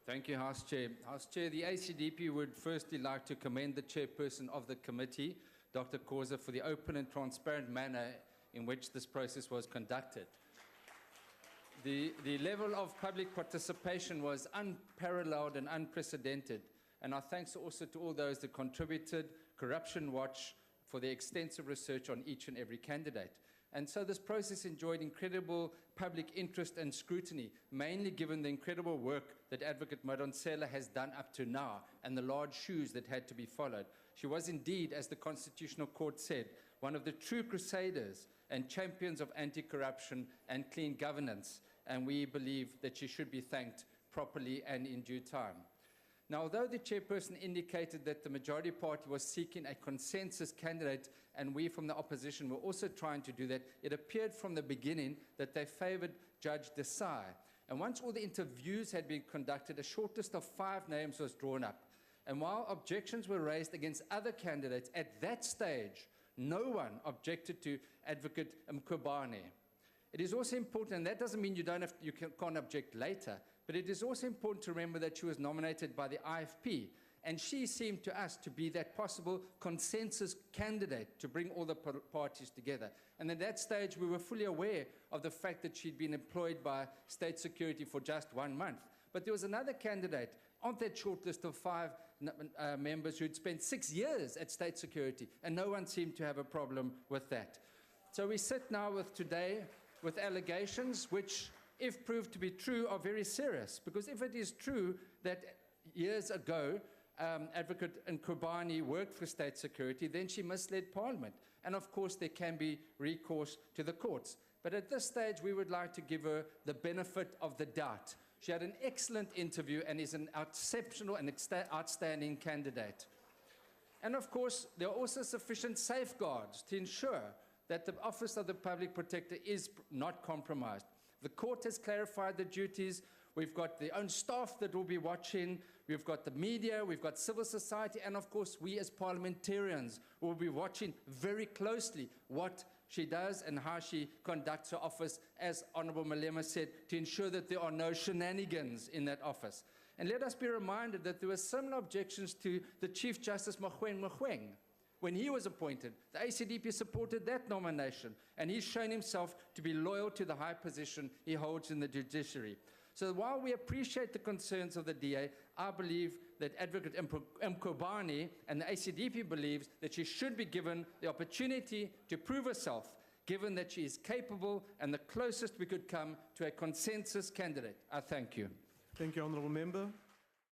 Thank you, House Chair. House Chair, the ACDP would firstly like to commend the chairperson of the committee, Dr. Khoza, for the open and transparent manner in which this process was conducted. The level of public participation was unparalleled and unprecedented, and our thanks also to all those that contributed, Corruption Watch, for their extensive research on each and every candidate. And so this process enjoyed incredible public interest and scrutiny, mainly given the incredible work that Advocate Madonsela has done up to now and the large shoes that had to be followed. She was indeed, as the Constitutional Court said, one of the true crusaders and champions of anti-corruption and clean governance, and we believe that she should be thanked properly and in due time. Now, although the chairperson indicated that the majority party was seeking a consensus candidate, and we from the opposition were also trying to do that, it appeared from the beginning that they favoured Judge Desai. And once all the interviews had been conducted, a short list of 5 names was drawn up. And while objections were raised against other candidates, at that stage, no one objected to Advocate Mkhwebane. It is also important, and that doesn't mean you can't object later, but it is also important to remember that she was nominated by the IFP, and she seemed to us to be that possible consensus candidate to bring all the parties together. And at that stage, we were fully aware of the fact that she'd been employed by State Security for just 1 month. But there was another candidate on that short list of 5 members who'd spent 6 years at State Security, and no one seemed to have a problem with that. So we sit now today with allegations which, if proved to be true, are very serious. Because if it is true that years ago Advocate Mkhwebane worked for State Security, then she misled Parliament. And of course there can be recourse to the courts. But at this stage we would like to give her the benefit of the doubt. She had an excellent interview and is an exceptional and outstanding candidate. And of course there are also sufficient safeguards to ensure that the Office of the Public Protector is not compromised. The court has clarified the duties. We've got the own staff that will be watching. We've got the media. We've got civil society. And of course, we as parliamentarians will be watching very closely what she does and how she conducts her office, as Honourable Malema said, to ensure that there are no shenanigans in that office. And let us be reminded that there were similar objections to the Chief Justice Mkhwebane. When he was appointed, the ACDP supported that nomination, and he's shown himself to be loyal to the high position he holds in the judiciary. So while we appreciate the concerns of the DA, I believe that Advocate Mkhwebane and the ACDP believes that she should be given the opportunity to prove herself, given that she is capable and the closest we could come to a consensus candidate. I thank you. Thank you, Honourable Member.